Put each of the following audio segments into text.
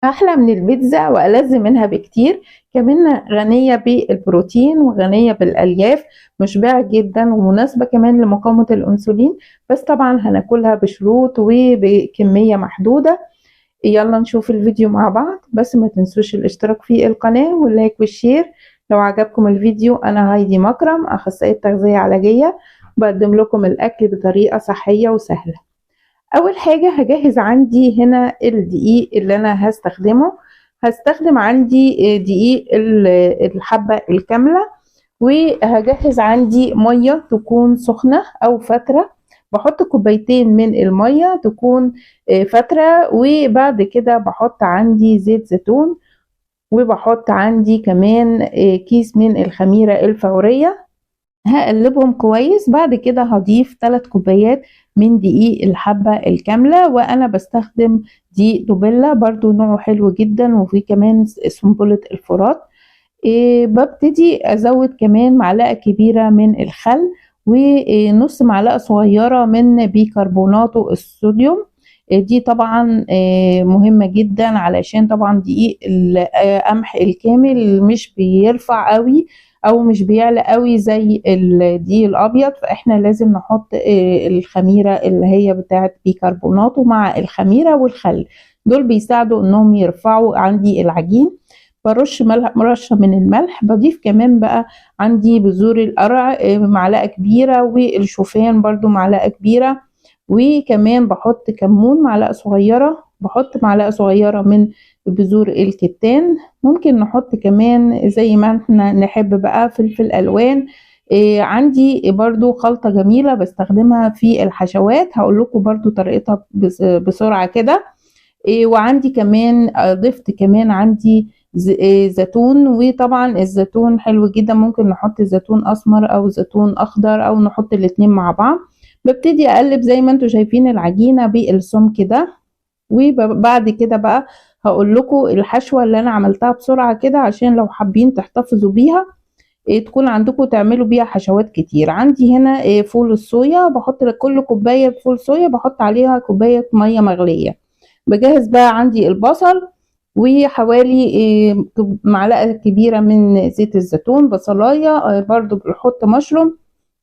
احلى من البيتزا والذ منها بكتير، كمان غنية بالبروتين وغنية بالالياف، مشبعة جدا ومناسبة كمان لمقاومة الانسولين. بس طبعا هناكلها بشروط وبكمية محدودة. يلا نشوف الفيديو مع بعض، بس ما تنسوش الاشتراك في القناة واللايك والشير لو عجبكم الفيديو. انا هايدي مكرم، اخصائية تغذية علاجية، بقدم لكم الاكل بطريقة صحية وسهلة. اول حاجة هجهز عندي هنا الدقيق اللي انا هستخدمه. هستخدم عندي دقيق الحبة الكاملة، وهجهز عندي مية تكون سخنة او فترة. بحط كوبايتين من المية تكون فترة، وبعد كده بحط عندي زيت زيتون، وبحط عندي كمان كيس من الخميرة الفورية. هقلبهم كويس. بعد كده هضيف 3 كوبايات من دقيق الحبة الكاملة، وانا بستخدم دقيق دوبيلا برضو نوعه حلو جدا، وفي كمان سنبلة الفرات. ببتدي ازود كمان معلقة كبيرة من الخل، ونص معلقة صغيرة من بيكربونات الصوديوم. دي طبعا مهمة جدا، علشان طبعا دقيق القمح الكامل مش بيرفع قوي او مش بيعلى قوي زي الدقيق الابيض، فاحنا لازم نحط الخميرة اللي هي بتاعت بيكربوناته مع الخميرة والخل، دول بيساعدوا انهم يرفعوا عندي العجين. برش رشة من الملح. بضيف كمان بقى عندي بذور القرع معلقة كبيرة، والشوفان برضو معلقة كبيرة، وكمان بحط كمون معلقة صغيرة، بحط معلقة صغيرة من بذور الكتان. ممكن نحط كمان زي ما احنا نحب بقى فلفل ألوان. عندي برضو خلطة جميلة بستخدمها في الحشوات، هقول لكم برضو طريقتها بسرعة كده. وعندي كمان ضفت كمان عندي زيتون، وطبعا الزيتون حلو جدا، ممكن نحط زيتون اسمر او زيتون اخضر او نحط الاتنين مع بعض. ببتدي اقلب زي ما انتم شايفين العجينة بالسمك كده. وبعد كده بقى هقول لكم الحشوة اللي انا عملتها بسرعة كده، عشان لو حابين تحتفظوا بيها تكون عندكم تعملوا بيها حشوات كتير. عندي هنا فول الصويا، بحط لكل كوباية فول صويا بحط عليها كوباية مية مغلية. بجهز بقى عندي البصل، وحوالي معلقة كبيرة من زيت الزيتون، بصلاية برضو بحط مشروم.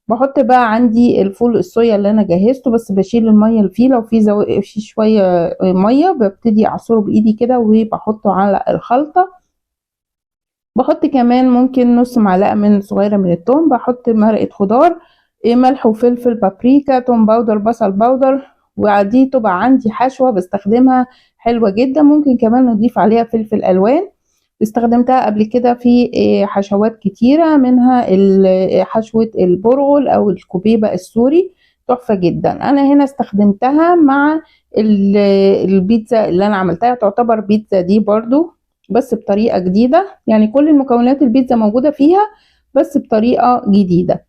بحط بقى عندي الفول الصويا اللي انا جهزته، بس بشيل المية اللي فيه، لو في شوية مية ببتدي اعصره بايدي كده وبحطه على الخلطة. بحط كمان ممكن نص معلقة صغيرة من التوم، بحط مرقة خضار، ملح وفلفل بابريكا توم باودر بصل باودر. ودي تبقى عندي حشوة بستخدمها حلوة جدا، ممكن كمان نضيف عليها فلفل ألوان. استخدمتها قبل كده في حشوات كتيرة، منها حشوة البرغل أو الكوبيبة السوري، تحفة جدا. أنا هنا استخدمتها مع البيتزا اللي أنا عملتها، تعتبر بيتزا دي برضو بس بطريقة جديدة، يعني كل المكونات البيتزا موجودة فيها بس بطريقة جديدة.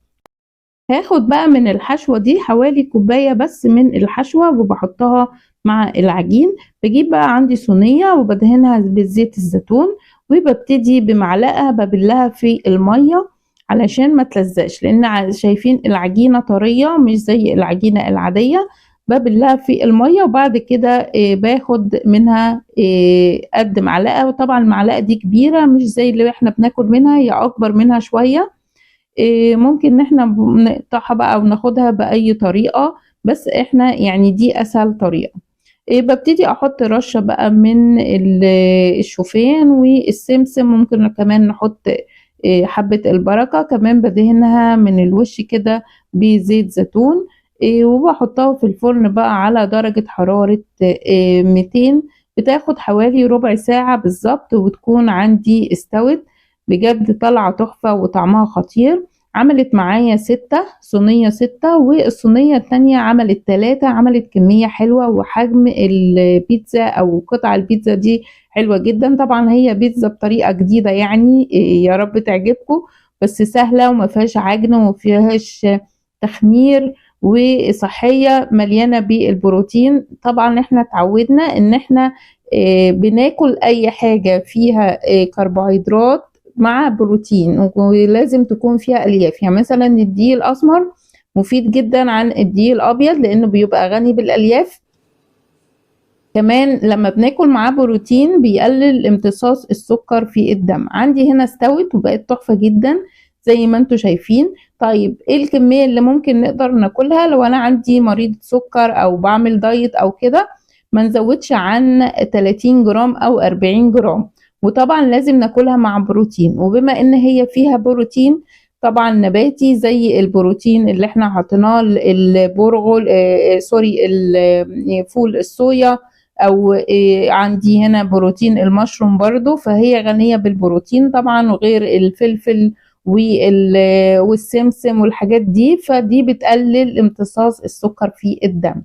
هاخد بقى من الحشوة دي حوالي كوباية بس من الحشوة، وبحطها مع العجين. بجيب بقى عندي صينية وبدهنها بالزيت الزيتون، وببتدي بمعلقة ببلها في المية علشان ما تلزقش، لان شايفين العجينة طرية مش زي العجينة العادية. ببلها في المية، وبعد كده باخد منها قد معلقة، وطبعا المعلقة دي كبيرة مش زي اللي احنا بناكل منها، هي اكبر منها شوية. ممكن ان احنا نقطعها بقى وناخدها بأي طريقة، بس احنا يعني دي اسهل طريقة. ببتدي احط رشة بقى من الشوفان والسمسم، ممكن كمان نحط حبة البركة، كمان بدهنها من الوش كده بزيت زيتون. وبحطها في الفرن بقى على درجة حرارة 200، بتاخد حوالي ربع ساعة بالظبط وبتكون عندي استوت. بجد طالعة تحفة وطعمها خطير. عملت معايا 6 صينية 6، والصينية التانية عملت 3، عملت كمية حلوة، وحجم البيتزا او قطع البيتزا دي حلوة جدا. طبعا هي بيتزا بطريقة جديدة يعني، يا رب تعجبكم، بس سهلة وما فيهاش عجن وما فيهاش تخمير، وصحية مليانة بالبروتين. طبعا احنا اتعودنا ان احنا بناكل اي حاجة فيها كربوهيدرات مع بروتين، ولازم تكون فيها الياف. يعني مثلا الدقيق الاسمر مفيد جدا عن الدقيق الابيض لانه بيبقى غني بالالياف. كمان لما بناكل معاه بروتين بيقلل امتصاص السكر في الدم. عندي هنا استوت وبقت تحفة جدا زي ما انتوا شايفين. طيب ايه الكمية اللي ممكن نقدر ناكلها لو انا عندي مريض سكر او بعمل دايت او كده؟ ما نزودش عن 30 جرام او 40 جرام، وطبعا لازم ناكلها مع بروتين. وبما ان هي فيها بروتين طبعا نباتي زي البروتين اللي احنا حاطيناه البرغل سوري فول الصويا، او عندي هنا بروتين المشروم برضو، فهي غنية بالبروتين طبعا، وغير الفلفل والسمسم والحاجات دي، فدي بتقلل امتصاص السكر في الدم.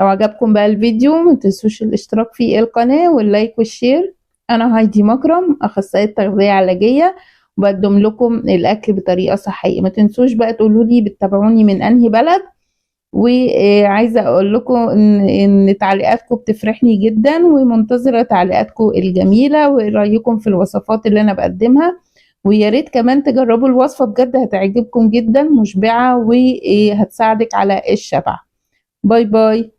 لو عجبكم بقى الفيديو ما تنسوش الاشتراك في القناة واللايك والشير. انا هايدي مكرم، اخصائية تغذية علاجية، وبقدم لكم الاكل بطريقة صحية. ما تنسوش بقى تقولوا لي بتتابعوني من انهي بلد، وعايزة اقول لكم ان تعليقاتكم بتفرحني جدا، ومنتظرة تعليقاتكم الجميلة ورأيكم في الوصفات اللي انا بقدمها. ويا ريت كمان تجربوا الوصفة، بجد هتعجبكم جدا، مشبعة وهتساعدك على الشبع. باي باي.